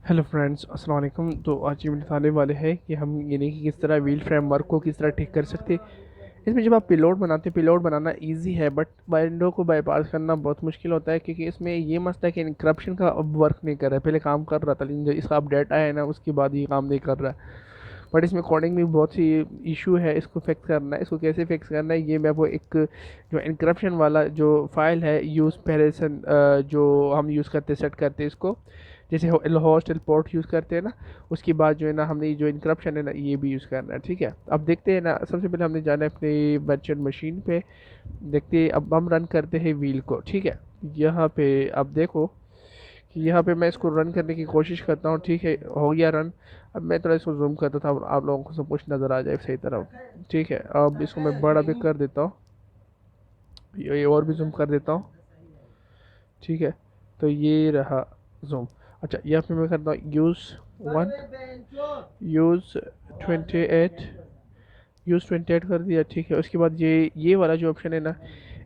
Hello friends, अस्सलाम वालेकुम। तो आज ये बताने वाले हैं कि हम यानी कि किस तरह व्हील फ्रेमवर्क को किस तरह ठीक कर सकते हैं। इसमें जब आप पेलोड बनाते हैं, पेलोड बनाना इजी है बट विंडो को बाईपास करना बहुत मुश्किल होता है, क्योंकि इसमें ये मसला है कि इनक्रप्शन का अब वर्क नहीं कर रहा है। पहले काम कर रहा था लेकिन जो इसका अपडेट आया है ना, उसके बाद ये काम नहीं कर रहा है। बट इसमें कोडिंग में बहुत सी इशू है, इसको फिक्स करना है। इसको कैसे फिक्स करना है ये मैं आपको एक जो इनक्रप्शन वाला जो फाइल है यूज़ पहले से जो हम यूज़ करते सेट करते हैं इसको, जैसे होस्ट पोर्ट यूज़ करते हैं ना, उसके बाद जो है ना हमने जो इनक्रप्शन है ना ये भी यूज़ करना है। ठीक है, अब देखते हैं ना। सबसे पहले हमने जाना है अपनी वर्चुअल मशीन पे। देखते हैं, अब हम रन करते हैं व्हील को। ठीक है, यहाँ पे अब देखो कि यहाँ पे मैं इसको रन करने की कोशिश करता हूँ। ठीक है, हो गया रन। अब मैं थोड़ा इसको जूम करता था, आप लोगों को सब कुछ नज़र आ जाए सही तरह। ठीक है, अब इसको मैं बड़ा भी कर देता हूँ, ये और भी जूम कर देता हूँ। ठीक है, तो ये रहा जूम। अच्छा, यहाँ पे मैं करता हूँ यूज़ 1, यूज़ 28, यूज़ 28 कर दिया। ठीक है, उसके बाद ये वाला जो ऑप्शन है ना,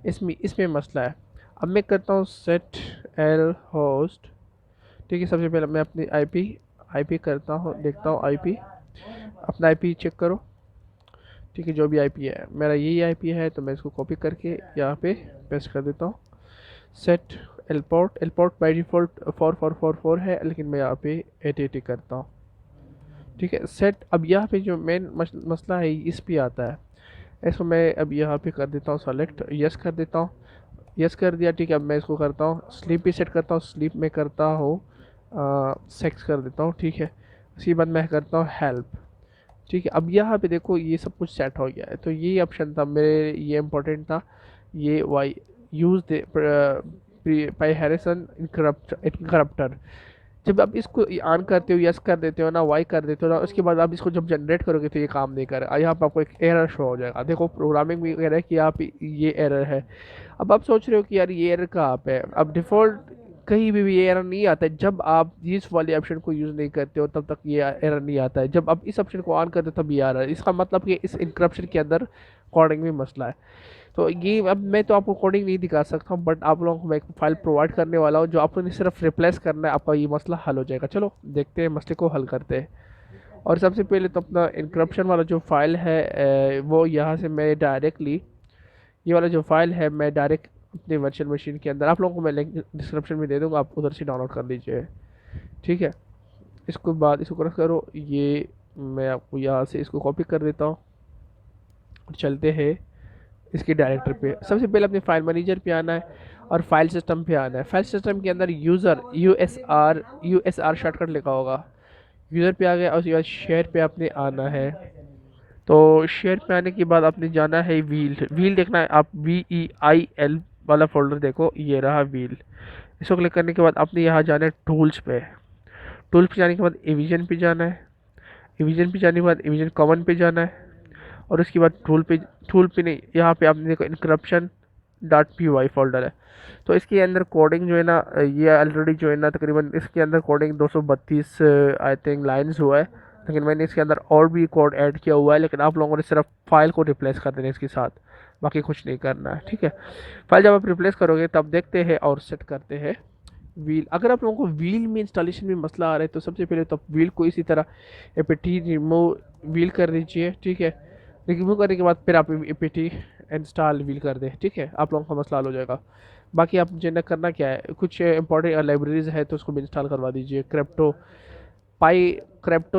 इसमें मसला है। अब मैं करता हूँ सेट एल होस्ट। ठीक है, सबसे पहले मैं अपनी आईपी करता हूँ, देखता हूँ आईपी। अपना आईपी चेक करो। ठीक है, जो भी आईपी है मेरा यही आईपी है, तो मैं इसको कॉपी करके यहाँ पे पेस्ट कर देता हूँ। सेट एलपोर्ट बाई डिफ़ॉल्ट 4444 है, लेकिन मैं यहाँ पे 880 करता हूँ। ठीक है, सेट। अब यहाँ पे जो मेन मसला है इस पे आता है। इसको मैं अब यहाँ पे कर देता हूँ सेलेक्ट, यस कर देता हूँ। यस कर दिया। ठीक है, अब मैं इसको करता हूँ स्लीप पे सेट करता हूँ। स्लीप में करता हूँ सेक्स कर देता हूँ। ठीक है, उसके बाद मैं करता हूँ हेल्प। ठीक है, अब यहाँ पे देखो ये सब कुछ सेट हो गया है। तो ये ऑप्शन था मेरे, ये इम्पोर्टेंट था। ये वाई यूज दे पाई हैरिसन इनकरप्टर। जब आप इसको ऑन करते हो, यस कर देते हो ना, वाई कर देते हो ना, उसके बाद आप इसको जब जनरेट करोगे तो ये काम नहीं करेगा। यहाँ पे आपको एक एरर शो हो जाएगा। देखो प्रोग्रामिंग में कह रहा है कि आप ये एरर है। अब आप सोच रहे हो कि यार ये एरर कहाँ पे है। अब डिफ़ॉल्ट कहीं भी ये एरर नहीं आता है। जब आप इस वाले ऑप्शन को यूज़ नहीं करते हो तब तक ये एरर नहीं आता है। जब आप इस ऑप्शन को ऑन करते हो तब ये आ रहा है। इसका मतलब कि इस इंक्रप्शन के अंदर कोडिंग में मसला है। तो ये अब मैं तो आपको कोडिंग नहीं दिखा सकता हूँ, बट आप लोगों को मैं एक फाइल प्रोवाइड करने वाला हूँ, जो आपको सिर्फ रिप्लेस करना है, आपका ये मसला हल हो जाएगा। चलो देखते हैं, मसले को हल करते हैं। और सबसे पहले तो अपना इंक्रप्शन वाला जो फाइल है वो यहाँ से मैं डायरेक्टली, ये वाला जो फाइल है मैं डायरेक्ट अपने वर्चुअल मशीन के अंदर, आप लोगों को मैं लिंक डिस्क्रिप्शन में दे दूँगा, आप उधर से डाउनलोड कर लीजिए। ठीक है, इसको बाद इसको क्रॉस करो। ये मैं आपको यहाँ से इसको कॉपी कर देता हूँ और चलते हैं इसके डायरेक्टर पे। सबसे पहले अपने फाइल मैनेजर पे आना है और फाइल सिस्टम पे आना है। फाइल सिस्टम के अंदर यूज़र यूएसआर शॉर्टकट लिखा होगा। यूज़र पे आ गया और उसके बाद शेयर पे आपने आना है। तो शेयर पे आने के बाद आपने जाना है व्हील। व्हील देखना है आप, VEIL वाला फोल्डर देखो, ये रहा व्हील। इसको क्लिक करने के बाद आपने यहाँ जाना है टूल्स पे। टूल्स पे जाने के बाद एविजन पे जाना है। एविजन पे जाने के बाद एविजन कॉमन पे जाना है। और उसके बाद टूल पे नहीं, यहाँ पे आपने देखो इनक्रप्शन .py फोल्डर है। तो इसके अंदर कोडिंग जो है ना, ये ऑलरेडी जो है ना तकरीबन इसके अंदर कोडिंग 232 आई थिंक लाइन्स हुआ है। लेकिन मैंने इसके अंदर और भी कोड ऐड किया हुआ है, लेकिन आप लोगों ने सिर्फ फाइल को रिप्लेस कर देना है इसके साथ, बाकी कुछ नहीं करना है। ठीक है, फाइल जब आप रिप्लेस करोगे तब देखते हैं और सेट करते हैं व्हील। अगर आप लोगों को व्हील में इंस्टॉलेशन में मसला आ रहा है तो सबसे पहले तो व्हील को इसी तरह एपीटी रिमूव व्हील कर दीजिए। ठीक है, रिमूव करने के बाद फिर आप एपीटी इंस्टॉल व्हील कर दें। ठीक है, आप लोगों का मसला हल हो जाएगा। बाकी आप जो करना क्या है, कुछ इंपॉर्टेंट लाइब्रेरीज है तो उसको भी इंस्टॉल करवा दीजिए। क्रेप्टो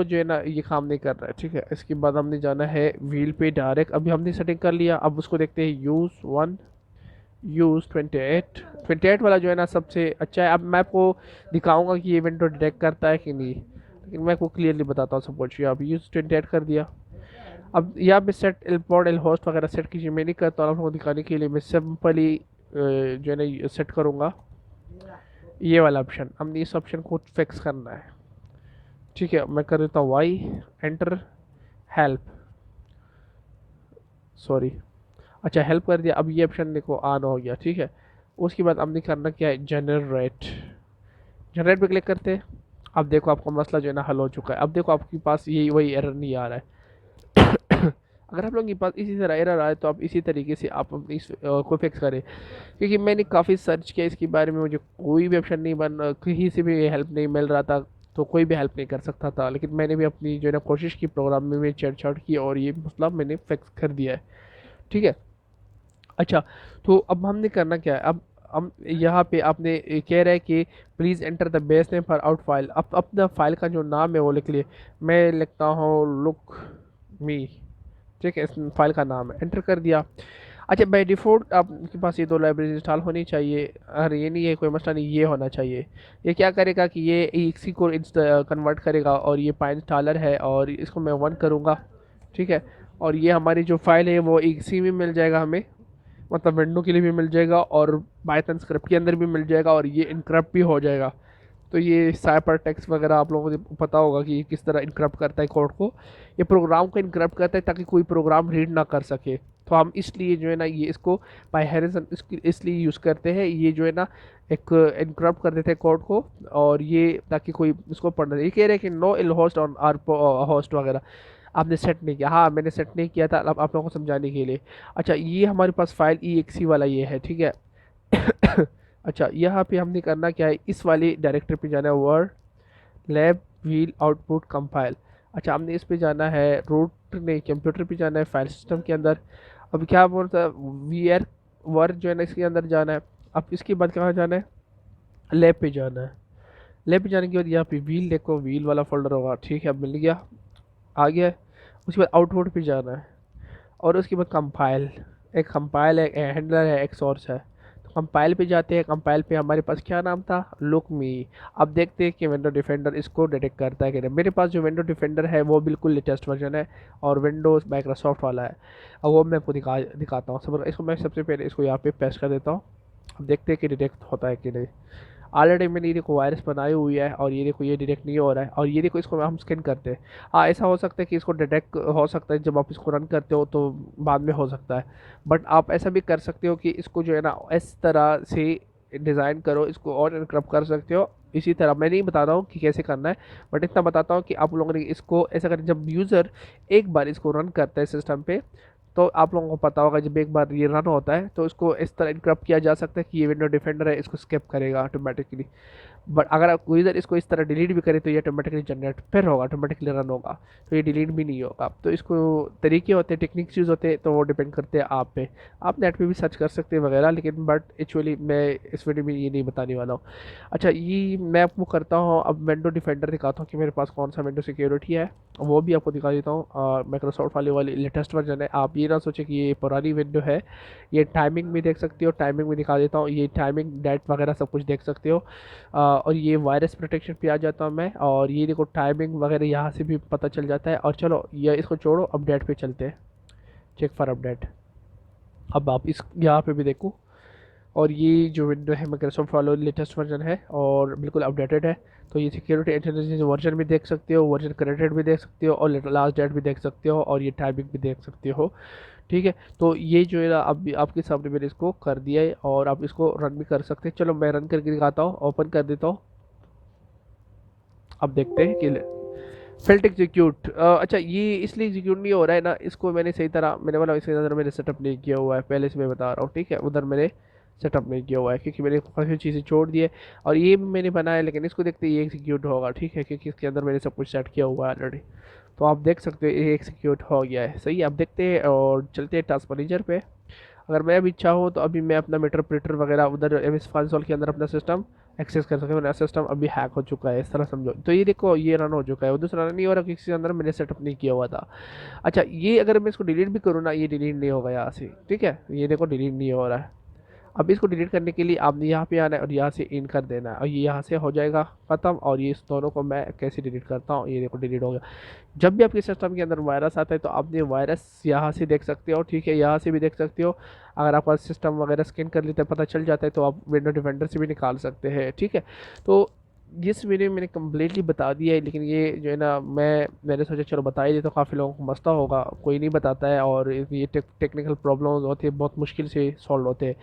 जो है ना ये काम नहीं कर रहा है। ठीक है, इसके बाद हमने जाना है व्हील पे डायरेक्ट। अभी हमने सेटिंग कर लिया, अब उसको देखते हैं यूज़ 28 वाला जो है ना सबसे अच्छा है। अब मैं आपको दिखाऊंगा कि ये विंडो डिटेक्ट करता है कि नहीं, लेकिन मैं आपको क्लियरली बताता हूँ। सपोज ये आप यूज़ 28 कर दिया। अब यहाँ पे सेट एल होस्ट वगैरह सेट कीजिए, मैं नहीं करता हूँ। आप लोगों को दिखाने के लिए मैं सिंपली जो है ना सेट करूँगा ये वाला ऑप्शन। हमने इस ऑप्शन को फिक्स करना है। ठीक है, मैं कर देता हूँ वाई एंटर हेल्प, सॉरी। अच्छा, हेल्प कर दिया। अब ये ऑप्शन देखो ऑन हो गया। ठीक है, उसके बाद हमने करना क्या है, जनरेट। जनरेट पे क्लिक करते हैं। अब देखो आपका मसला जो है ना हल हो चुका है। अब देखो आपके पास यही वही एरर नहीं आ रहा है। अगर आप लोगों के पास इसी तरह एरर आए तो आप इसी तरीके से आप इस को फिक्स करें, क्योंकि मैंने काफ़ी सर्च किया इसके बारे में, मुझे कोई भी ऑप्शन नहीं बन, कहीं से भी हेल्प नहीं मिल रहा था। तो कोई भी हेल्प नहीं कर सकता था, लेकिन मैंने भी अपनी जो है ना कोशिश की, प्रोग्राम में छेड़छाड़ की और ये मसला मैंने फिक्स कर दिया है। ठीक है। अच्छा, तो अब हमने करना क्या है, अब हम यहाँ पे आपने कह रहा है कि please enter the base name for out file. अब अपना फाइल का जो नाम है वो लिख लिए। मैं लिखता हूँ लुक मी। ठीक है, इस फाइल का नाम है, एंटर कर दिया। अच्छा, बाय डिफ़ॉल्ट आपके पास ये दो लाइब्रेरी इंस्टॉल होनी चाहिए। अरे ये नहीं है, कोई मसला नहीं, ये होना चाहिए। ये क्या करेगा कि ये इसी को कन्वर्ट करेगा और ये पाई इंस्टॉलर है और इसको मैं वन करूँगा। ठीक है, और ये हमारी जो फाइल है वो इसी में मिल जाएगा हमें, मतलब विंडो के लिए भी मिल जाएगा और पाइथन स्क्रिप्ट के अंदर भी मिल जाएगा और ये इनक्रप्ट भी हो जाएगा। तो ये साइपर टेक्स्ट वगैरह आप लोगों को पता होगा कि ये किस तरह इनक्रप्ट करता है कोड को। ये प्रोग्राम को इनक्रप्ट करता है ताकि कोई प्रोग्राम रीड ना कर सके। तो हम इसलिए जो है ना ये इसको बाय हैरिसन इसलिए यूज़ करते हैं, ये जो है ना एक इनक्रप्ट कर देते हैं कोड को, और ये ताकि कोई इसको पढ़ना। ये कह रहे हैं कि no ill host on or host वगैरह आपने सेट नहीं किया। हाँ, मैंने सेट नहीं किया था, अब आप लोगों को समझाने के लिए। अच्छा, ये हमारे पास फाइल EXE वाला ये है। ठीक है। अच्छा, यहाँ पे हमने करना क्या है, इस वाली डायरेक्टरी पे जाना है, word lab wheel output compile. अच्छा, हमने इस पे जाना है, रूट नहीं, कंप्यूटर पे जाना है, फाइल सिस्टम के अंदर। अब क्या बोलता है, वर्क जो है ना इसके अंदर जाना है। अब इसके बाद कहाँ जाना है, लैब पे जाना है। लैब पे जाने के बाद यहाँ पे व्हील देखो, व्हील वाला फोल्डर होगा। ठीक है, अब मिल गया, आ गया है। उसके बाद आउटपुट पे जाना है और उसके बाद कंपाइल। एक कंपाइल है, एक हैंडलर है, एक सोर्स है। तो कंपाइल पे जाते हैं। कंपाइल पे हमारे पास क्या नाम था, लुक मी। अब देखते हैं कि विंडो डिफेंडर इसको डिटेक्ट करता है कि नहीं। मेरे पास जो विंडो डिफेंडर है वो बिल्कुल लेटेस्ट वर्जन है और विंडोज़ माइक्रोसॉफ्ट वाला है। अब वो मैं आपको दिखाता हूँ। सब इसको मैं सबसे पहले इसको यहाँ पे पेस्ट कर देता हूँ। अब देखते हैं कि डिटेक्ट होता है कि नहीं। ऑलरेडी मैंने ये देखो वायरस बनाई हुई है और ये देखो ये डिटेक्ट नहीं हो रहा है। और ये देखो इसको हम स्कैन करते हैं। हाँ, ऐसा हो सकता है कि इसको डिटेक्ट हो सकता है जब आप इसको रन करते हो तो बाद में हो सकता है। बट आप ऐसा भी कर सकते हो कि इसको जो है ना इस तरह से डिज़ाइन करो, इसको और इनक्रप्ट कर सकते हो। इसी तरह मैं नहीं बता रहा हूँ कि कैसे करना है, बट इतना बताता हूँ कि आप लोगों ने इसको ऐसा करें, जब यूज़र एक बार इसको रन करता है सिस्टम पे, तो आप लोगों को पता होगा जब एक बार ये रन होता है तो इसको इस तरह इनक्रप्ट किया जा सकता है कि ये विंडो डिफेंडर है, इसको स्किप करेगा ऑटोमेटिकली। बट अगर आप यूज़र इसको इस तरह डिलीट भी करे तो ये ऑटोमेटिकली जनरेट फिर होगा, ऑटोमेटिकली रन होगा, तो ये डिलीट भी नहीं होगा। तो इसको तरीके होते हैं, टेक्निक्स यूज़ होते हैं, तो वो डिपेंड करते हैं आप पे। आप नेट पे भी सर्च कर सकते हैं वगैरह, लेकिन बट एक्चुअली मैं इस वीडियो में ये नहीं बताने वाला हूँ। अच्छा, ये मैं आपको करता हूँ, अब विंडो डिफेंडर दिखाता हूँ कि मेरे पास कौन सा विंडो सिक्योरिटी है, वो भी आपको दिखा देता हूँ। माइक्रोसॉफ्ट वाली लेटेस्ट वर्जन है। आप ये ना सोचे कि ये पुरानी विंडो है। ये टाइमिंग भी देख सकते हो, टाइमिंग भी दिखा देता हूँ, ये टाइमिंग डेट वगैरह सब कुछ देख सकते हो। और ये वायरस प्रोटेक्शन पे आ जाता हूँ मैं, और ये देखो टाइमिंग वगैरह यहाँ से भी पता चल जाता है। और चलो ये इसको छोड़ो, अपडेट पे चलते हैं, चेक फॉर अपडेट। अब आप इस यहाँ पे भी देखो, और ये जो विंडो है माइक्रोसॉफ्ट वाला लेटेस्ट वर्जन है और बिल्कुल अपडेटेड है। तो ये सिक्योरिटी इंटेलिजेंस वर्जन भी देख सकते हो, वर्जन करेक्टेड भी देख सकते हो, और लास्ट डेट भी देख सकते हो, और ये टाइमिंग भी देख सकते हो। ठीक है, तो ये जो है ना अब आपके सामने मैंने इसको कर दिया है और आप इसको रन भी कर सकते हैं। चलो मैं रन करके दिखाता हूँ, ओपन कर देता हूँ। अब देखते हैं कि फेल्ट एग्जीक्यूट। अच्छा, ये इसलिए एग्जीक्यूट नहीं हो रहा है ना, इसको मैंने सही तरह मैंने बोला इसी तरह मैंने सेटअप नहीं किया हुआ है, पहले से मैं बता रहा हूँ। ठीक है, उधर मैंने सेटअप नहीं किया हुआ है क्योंकि मैंने काफ़ी चीज़ें छोड़ दी है, और ये भी मैंने बनाया, लेकिन इसको देखते ये एग्जीक्यूट होगा। ठीक है, क्योंकि इसके अंदर मैंने सब कुछ सेट किया हुआ है ऑलरेडी। तो आप देख सकते हो ये एग्जीक्यूट हो गया है। सही है, अब देखते हैं और चलते हैं टास्क मैनेजर पे। अगर मैं अभी चाहूँ तो अभी मैं अपना मीटर प्रिंटर वगैरह उधर MS कंसोल के अंदर अपना सिस्टम एक्सेस कर सकते हैं। मेरा सिस्टम अभी हैक हो चुका है, इस तरह समझो। तो ये देखो ये रन हो चुका है, वो दूसरा रन नहीं हो रहा क्योंकि इसके अंदर मैंने सेटअप नहीं किया हुआ था। अच्छा, ये अगर मैं इसको डिलीट भी करूँ ना, ये डिलीट नहीं होगा यहाँ से। ठीक है, ये देखो डिलीट नहीं हो रहा है। अब इसको डिलीट करने के लिए आपने यहाँ पे आना है और यहाँ से इन कर देना है, और ये यहाँ से हो जाएगा ख़त्म। और ये इस दोनों को मैं कैसे डिलीट करता हूँ, ये देखो डिलीट हो गया। जब भी आपके सिस्टम के अंदर वायरस आता है तो आपने वायरस यहाँ से देख सकते हो। ठीक है, यहाँ से भी देख सकते हो। अगर आपका सिस्टम वगैरह स्कैन कर लेते हैं, पता चल जाता है, तो आप विंडो डिफेंडर से भी निकाल सकते हैं। ठीक है, तो इस वीडियो में मैंने कम्प्लीटली बता दिया है, लेकिन ये जो है ना मैंने सोचा चलो बता ही दे तो काफ़ी लोगों को मसला होगा, कोई नहीं बताता है, और ये टेक्निकल प्रॉब्लम्स होते हैं, बहुत मुश्किल से सॉल्व होते हैं।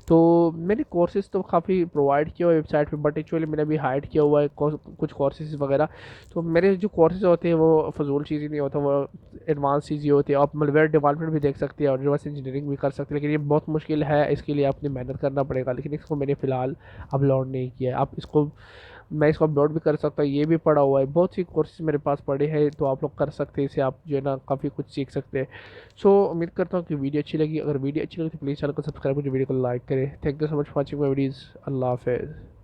तो मैंने कोर्सेज़ तो काफ़ी प्रोवाइड किया हुआ है वेबसाइट पे, बट एक्चुअली मैंने अभी हाइड किया हुआ है कुछ कोर्सेज़ वगैरह। तो मेरे जो कोर्सेज़ होते हैं वो फजूल चीज़ें नहीं होता, वो एडवांस चीज़ें होती है। आप मलवेयर डेवलपमेंट भी देख सकते हैं और रिवर्स इंजीनियरिंग भी कर सकते हैं, लेकिन ये बहुत मुश्किल है, इसके लिए आपने मेहनत करना पड़ेगा। लेकिन इसको मैंने फ़िलहाल अपलोड नहीं किया है। आप इसको मैं इसको अपलोड भी कर सकता हूँ, ये भी पढ़ा हुआ है, बहुत सी कोर्सेज मेरे पास पड़े हैं, तो आप लोग कर सकते हैं, इसे आप जो है ना काफ़ी कुछ सीख सकते हैं। सो उम्मीद करता हूँ कि वीडियो अच्छी लगी। अगर वीडियो अच्छी लगी तो प्लीज़ चैनल को सब्सक्राइब करें, वीडियो को लाइक करें। Thank you so much for watching my videos. अल्लाह हाफिज़।